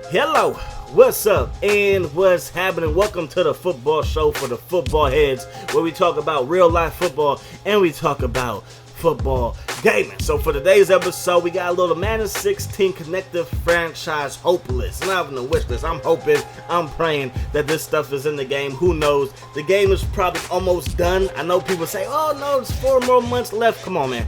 Hello, what's up and what's happening? Welcome to the football show for the football heads, where we talk about real life football and we talk about football gaming. So for today's episode, we got a little Madden 16 connected franchise hope list. Not even a wish list. I'm hoping, I'm praying that this stuff is in the game. Who knows? The game is probably almost done. I know people say, oh no, it's 4 more months left. Come on, man.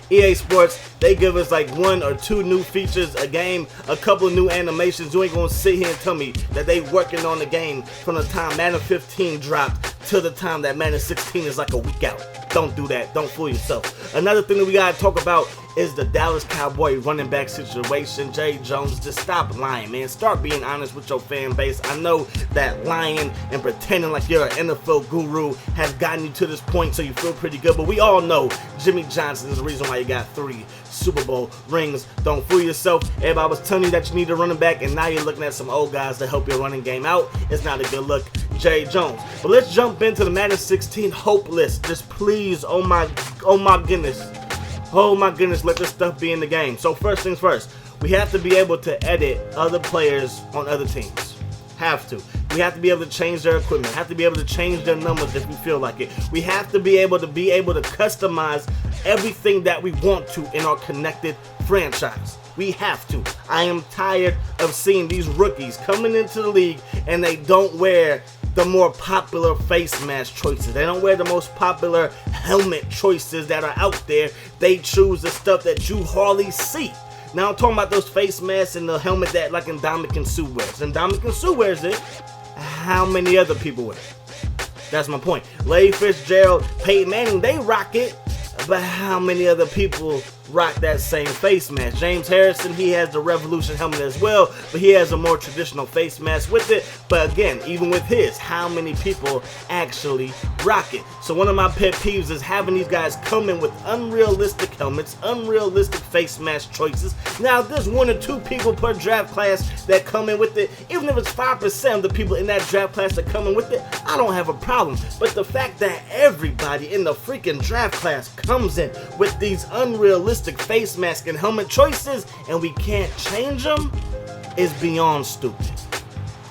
EA Sports, they give us like 1 or 2 new features a game, a couple of new animations. You ain't gonna sit here and tell me that they working on the game from the time Madden 15 dropped to the time that Madden 16 is like a week out. Don't do that. Don't fool yourself. Another thing that we gotta talk about is the Dallas Cowboys running back situation. Jerry Jones, just stop lying, man. Start being honest with your fan base. I know that lying and pretending like you're an NFL guru has gotten you to this point, so you feel pretty good. But we all know Jimmy Johnson is the reason why you got 3 Super Bowl rings. Don't fool yourself. Everybody was telling you that you need a running back, and now you're looking at some old guys to help your running game out. It's not a good look, Jerry Jones. But let's jump into the Madden 16 hope list. Just please, oh my goodness. Oh my goodness, let this stuff be in the game. So first things first, we have to be able to edit other players on other teams. Have to. We have to be able to change their equipment. Have to be able to change their numbers if we feel like it. We have to be able to customize everything that we want to in our connected franchise. We have to. I am tired of seeing these rookies coming into the league and they don't wear the more popular face mask choices. They don't wear the most popular helmet choices that are out there. They choose the stuff that you hardly see. Now I'm talking about those face masks and the helmet that like Ndamukong Suh wears. Ndamukong Suh wears it. How many other people wear it? That's my point. Larry Fitzgerald, Peyton Manning, they rock it. But how many other people rock that same face mask? James Harrison, he has the Revolution helmet as well, but he has a more traditional face mask with it. But again, even with his, how many people actually rock it? So one of my pet peeves is having these guys come in with unrealistic helmets, unrealistic face mask choices. Now, if there's 1 or 2 people per draft class that come in with it, even if it's 5% of the people in that draft class that come in with it, I don't have a problem. But the fact that everybody in the freaking draft class comes in with these unrealistic face mask and helmet choices and we can't change them is beyond stupid.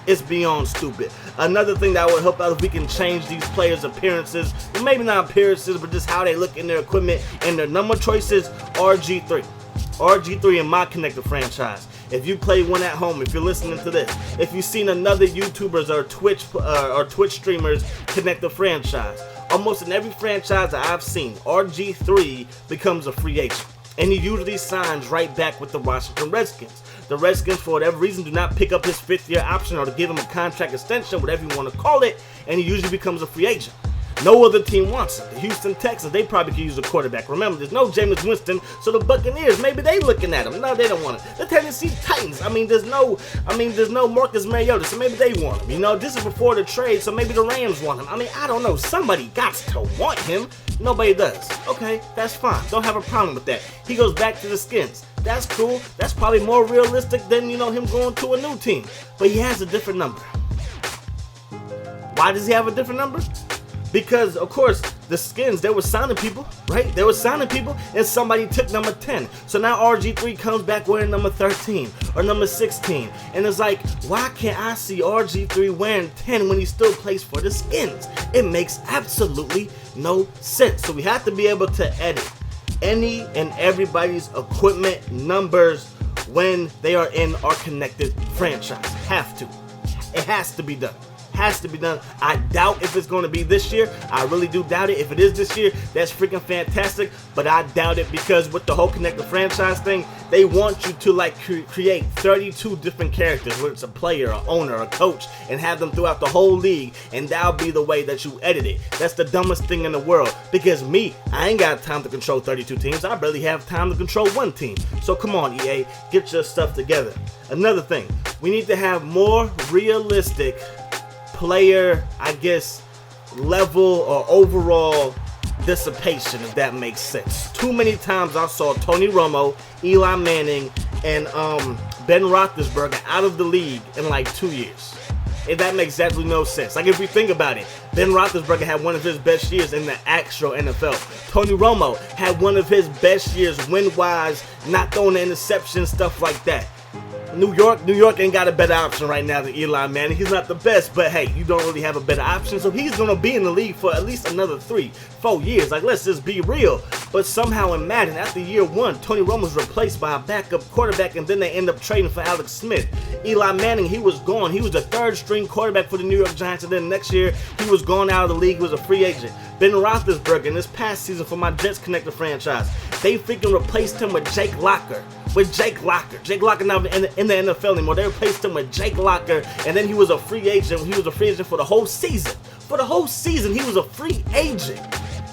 It's beyond stupid. Another thing that would help out if we can change these players' appearances, maybe not appearances, but just how they look in their equipment and their number choices. RG3 in my connected franchise. If you play one at home, if you're listening to this, if you've seen another YouTubers or Twitch streamers connect the franchise, almost in every franchise that I've seen, RG3 becomes a free agent. And he usually signs right back with the Washington Redskins. The Redskins, for whatever reason, do not pick up his 5th-year option or to give him a contract extension, whatever you want to call it, and he usually becomes a free agent. No other team wants him. The Houston Texans, they probably could use a quarterback. Remember, there's no Jameis Winston, so the Buccaneers, maybe they looking at him. No, they don't want him. The Tennessee Titans, there's no Marcus Mariota, so maybe they want him. You know, this is before the trade, so maybe the Rams want him. I don't know. Somebody got to want him. Nobody does. Okay, that's fine. Don't have a problem with that. He goes back to the Skins. That's cool. That's probably more realistic than, him going to a new team. But he has a different number. Why does he have a different number? Because, of course, the Skins, they were signing people, right? They were signing people, and somebody took number 10. So now RG3 comes back wearing number 13 or number 16. And it's like, why can't I see RG3 wearing 10 when he still plays for the Skins? It makes absolutely no sense. So we have to be able to edit any and everybody's equipment numbers when they are in our connected franchise. Have to. It has to be done. Has to be done. I doubt if it's going to be this year. I really do doubt it. If it is this year, that's freaking fantastic. But I doubt it because with the whole connected franchise thing, they want you to create 32 different characters, whether it's a player, an owner, a coach, and have them throughout the whole league. And that'll be the way that you edit it. That's the dumbest thing in the world. Because I ain't got time to control 32 teams. I barely have time to control 1 team. So come on, EA, get your stuff together. Another thing, we need to have more realistic player, level or overall dissipation, if that makes sense. Too many times I saw Tony Romo, Eli Manning, and Ben Roethlisberger out of the league in like 2 years. And that makes absolutely no sense. Like, if we think about it, Ben Roethlisberger had one of his best years in the actual NFL. Tony Romo had one of his best years win-wise, not throwing an interception, stuff like that. New York ain't got a better option right now than Eli Manning. He's not the best, but hey, you don't really have a better option. So he's going to be in the league for at least another 3-4 years. Like, let's just be real. But somehow in Madden, after year 1, Tony Romo was replaced by a backup quarterback, and then they end up trading for Alex Smith. Eli Manning, he was gone. He was the 3rd string quarterback for the New York Giants, and then next year, he was gone out of the league. He was a free agent. Ben Roethlisberger, in this past season for my Jets Connected franchise, they freaking replaced him with Jake Locker. Jake Locker now in the NFL anymore. They replaced him with Jake Locker, and then he was a free agent. He was a free agent for the whole season. For the whole season, he was a free agent,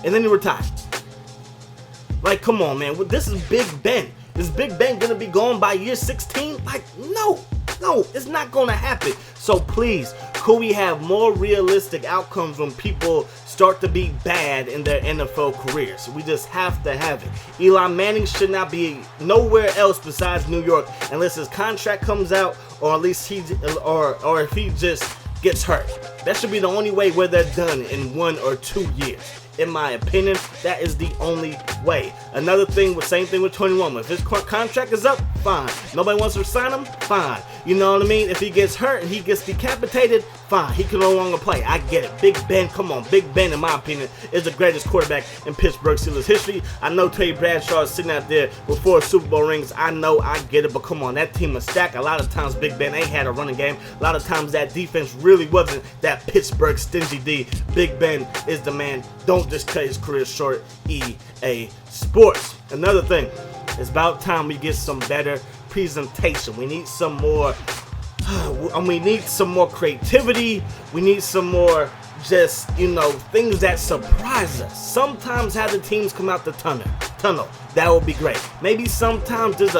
and then he retired. Like, come on, man. This is Big Ben. Is Big Ben gonna be gone by year 16? Like, no, it's not gonna happen. So please, could we have more realistic outcomes when people start to be bad in their NFL careers? We just have to have it. Eli Manning should not be nowhere else besides New York unless his contract comes out, or at least or if he just gets hurt. That should be the only way where they're done in 1 or 2 years. In my opinion, that is the only way. Another thing, same thing with Tony Romo. If his contract is up, fine. Nobody wants to sign him, fine. You know what I mean? If he gets hurt and he gets decapitated, fine. He can no longer play. I get it. Big Ben, come on. Big Ben, in my opinion, is the greatest quarterback in Pittsburgh Steelers history. I know Terry Bradshaw is sitting out there with 4 Super Bowl rings. I know, I get it, but come on. That team is stacked. A lot of times Big Ben ain't had a running game. A lot of times that defense really wasn't that Pittsburgh stingy D. Big Ben is the man. Don't just cut his career short. EA Sports. Another thing, it's about time we get some better presentation. We need some more creativity. We need some more just, things that surprise us. Sometimes have the teams come out the tunnel. That would be great. Maybe sometimes there's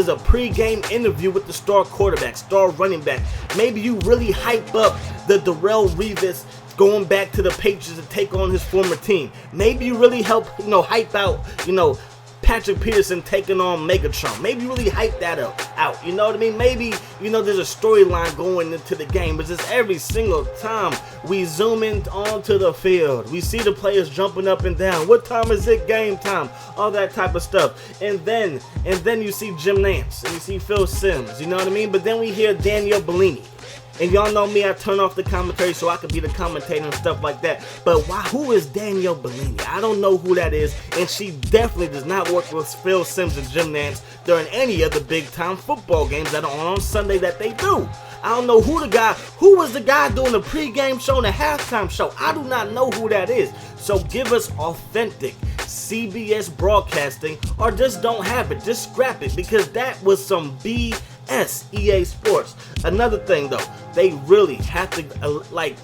a pre-game interview with the star quarterback, star running back. Maybe you really hype up the Darrelle Revis going back to the Patriots to take on his former team. Maybe you really help, hype out, Patrick Peterson taking on Megatron. Maybe you really hype that out. You know what I mean? Maybe, there's a storyline going into the game. But just every single time we zoom in onto the field, we see the players jumping up and down. What time is it? Game time. All that type of stuff. And then you see Jim Nance and you see Phil Simms. You know what I mean? But then we hear Danielle Bellini. And y'all know me, I turn off the commentary so I can be the commentator and stuff like that. But who is Danielle Bellini? I don't know who that is. And she definitely does not work with Phil Simms and Jim Nance during any of the big-time football games that are on Sunday that they do. I don't know who was the guy doing the pregame show and the halftime show. I do not know who that is. So give us authentic CBS broadcasting, or just don't have it. Just scrap it, because that was some BS. EA Sports. Another thing though, they really have to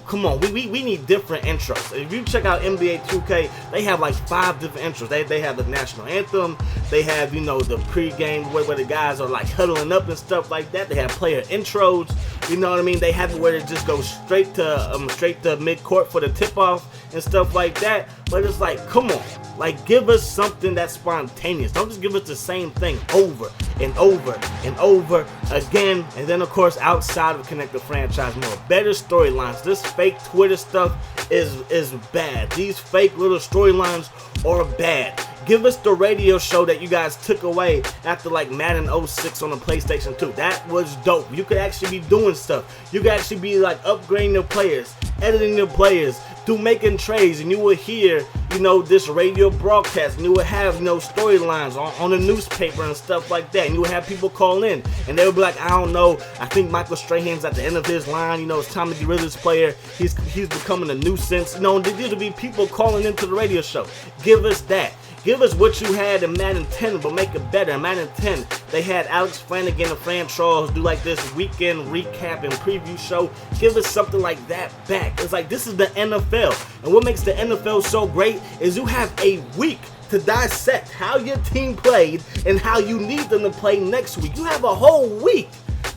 come on, we need different intros. If you check out NBA 2K, they have like 5 different intros. They have the national anthem, they have the pregame where the guys are like huddling up and stuff like that. They have player intros, you know what I mean? They have it where it just goes straight to mid-court for the tip-off and stuff like that. But it's like, come on, give us something that's spontaneous. Don't just give us the same thing over and over and over again. And then of course, outside of Connected Franchise, more better storylines. This fake Twitter stuff is bad. These fake little storylines are bad. Give us the radio show that you guys took away after Madden 06 on the PlayStation 2. That was dope. You could actually be doing stuff. You could actually be upgrading your players, editing your players, making trades, and you will hear, this radio broadcast, and you will have, storylines on the newspaper and stuff like that, and you will have people call in, and they will be like, I don't know, I think Michael Strahan's at the end of his line, it's time to get rid of this player, he's becoming a nuisance, these will be people calling into the radio show. Give us that. Give us what you had in Madden 10, but make it better. In Madden 10, they had Alex Flanagan and Fran Charles do this weekend recap and preview show. Give us something like that back. It's this is the NFL. And what makes the NFL so great is you have a week to dissect how your team played and how you need them to play next week. You have a whole week.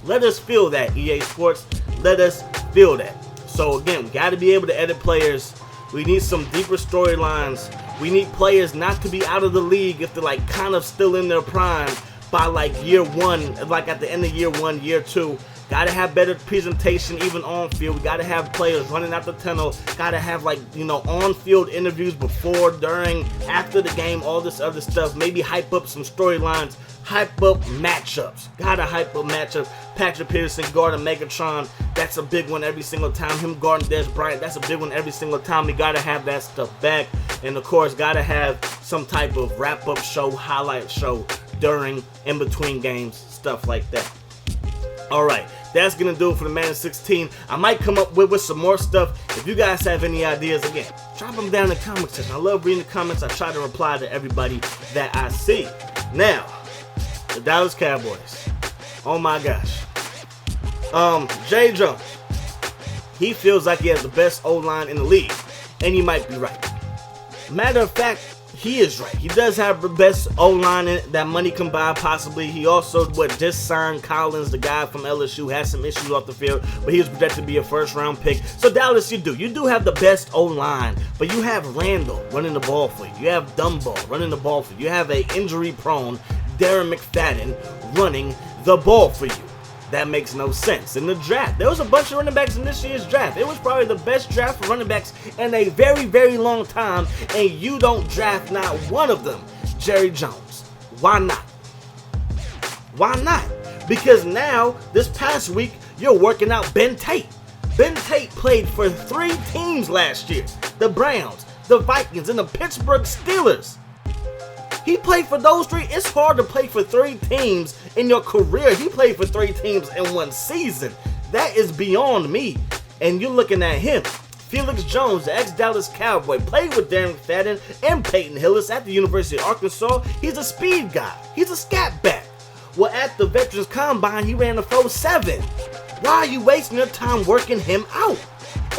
Let us feel that, EA Sports. Let us feel that. So again, we got to be able to edit players. We need some deeper storylines. We need players not to be out of the league if they're kind of still in their prime by year 1, at the end of year 1, year 2. Gotta have better presentation even on field. We gotta have players running out the tunnel. Gotta have, like, you know, on-field interviews before, during, after the game, all this other stuff. Maybe hype up some storylines. Hype up matchups. Gotta hype up matchups. Patrick Peterson guarding Megatron. That's a big one every single time. Him guarding Des Bryant. That's a big one every single time. We gotta have that stuff back. And of course, gotta have some type of wrap-up show, highlight show during, in between games, stuff like that. Alright, that's gonna do it for the Madden 16. I might come up with some more stuff. If you guys have any ideas, again, drop them down in the comment section. I love reading the comments. I try to reply to everybody that I see. Now, the Dallas Cowboys. Oh my gosh. Jay Jones. He feels like he has the best O-line in the league. And he might be right. Matter of fact, he is right. He does have the best O-line that money can buy, possibly. He also just signed Collins, the guy from LSU, has some issues off the field, but he was projected to be a first-round pick. So Dallas, you do have the best O-line, but you have Randall running the ball for you. You have Dumbo running the ball for you. You have a injury-prone Darren McFadden running the ball for you. That makes no sense. In the draft, there was a bunch of running backs in this year's draft. It was probably the best draft for running backs in a very, very long time, and you don't draft not one of them. Jerry Jones. Why not? Why not? Because now, this past week, you're working out Ben Tate. Ben Tate played for 3 teams last year. The Browns, the Vikings, and the Pittsburgh Steelers. He played for those 3. It's hard to play for 3 teams in your career. He played for 3 teams in 1 season. That is beyond me. And you're looking at him. Felix Jones, the ex-Dallas Cowboy, played with Darren McFadden and Peyton Hillis at the University of Arkansas. He's a speed guy. He's a scat back. Well, at the Veterans Combine, he ran a 4.7. Why are you wasting your time working him out?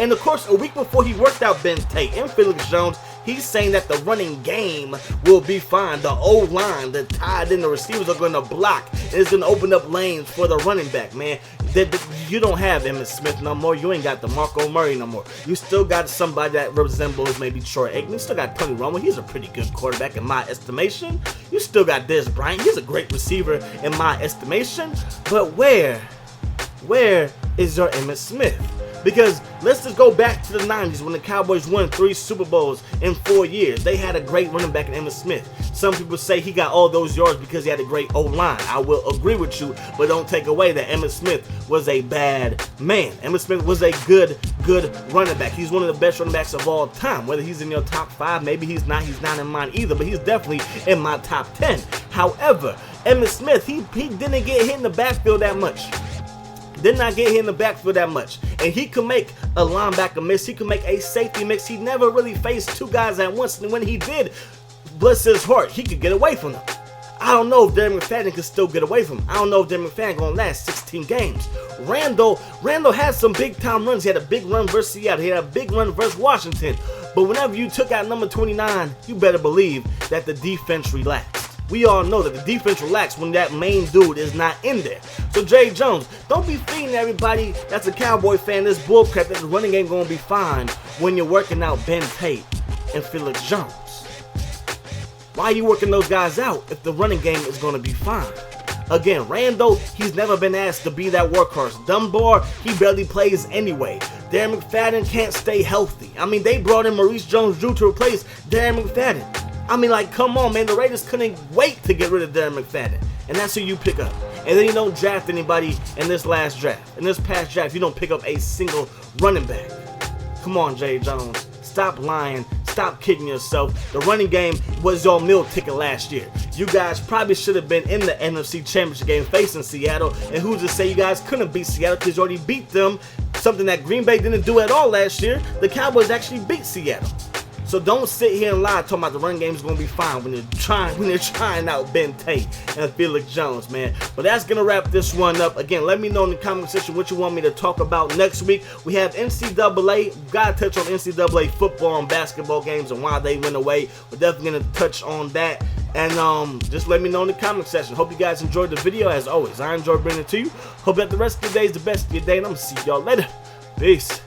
And of course, a week before he worked out Ben Tate and Felix Jones, he's saying that the running game will be fine. The O-line, the tight end, the receivers are going to block. And it's going to open up lanes for the running back, man. You don't have Emmitt Smith no more. You ain't got DeMarco Murray no more. You still got somebody that resembles maybe Troy Aikman. You still got Tony Romo. He's a pretty good quarterback in my estimation. You still got Des Bryant. He's a great receiver in my estimation. But where is your Emmitt Smith? Because let's just go back to the 90s when the Cowboys won 3 Super Bowls in 4 years. They had a great running back in Emmitt Smith. Some people say he got all those yards because he had a great O-line. I will agree with you, but don't take away that Emmitt Smith was a bad man. Emmitt Smith was a good running back. He's one of the best running backs of all time. Whether he's in your top 5, maybe he's not in mine either, but he's definitely in my top 10. However, Emmitt Smith, he didn't get hit in the backfield that much. Did not get hit in the backfield that much. And he could make a linebacker miss. He could make a safety miss. He never really faced 2 guys at once. And when he did, bless his heart, he could get away from them. I don't know if Darren McFadden can still get away from him. I don't know if Darren McFadden going to last 16 games. Randall had some big-time runs. He had a big run versus Seattle. He had a big run versus Washington. But whenever you took out number 29, you better believe that the defense relaxed. We all know that the defense relaxed when that main dude is not in there. So Jay Jones, don't be feeding everybody that's a Cowboy fan this bullcrap that the running game going to be fine when you're working out Ben Tate and Felix Jones. Why are you working those guys out if the running game is going to be fine? Again, Randall, he's never been asked to be that workhorse. Dunbar, he barely plays anyway. Darren McFadden can't stay healthy. I mean, they brought in Maurice Jones-Drew to replace Darren McFadden. I mean, like, come on, man. The Raiders couldn't wait to get rid of Darren McFadden. And that's who you pick up. And then you don't draft anybody in this last draft. In this past draft, you don't pick up a single running back. Come on, Jay Jones. Stop lying. Stop kidding yourself. The running game was your meal ticket last year. You guys probably should have been in the NFC Championship game facing Seattle. And who's to say you guys couldn't beat Seattle because you already beat them. Something that Green Bay didn't do at all last year. The Cowboys actually beat Seattle. So don't sit here and lie talking about the run game is going to be fine when they're trying out Ben Tate and Felix Jones, man. But that's going to wrap this one up. Again, let me know in the comment section what you want me to talk about next week. We have NCAA. Got to touch on NCAA football and basketball games and why they went away. We're definitely going to touch on that. And just let me know in the comment section. Hope you guys enjoyed the video. As always, I enjoyed bringing it to you. Hope that the rest of the day is the best of your day. And I'm going to see y'all later. Peace.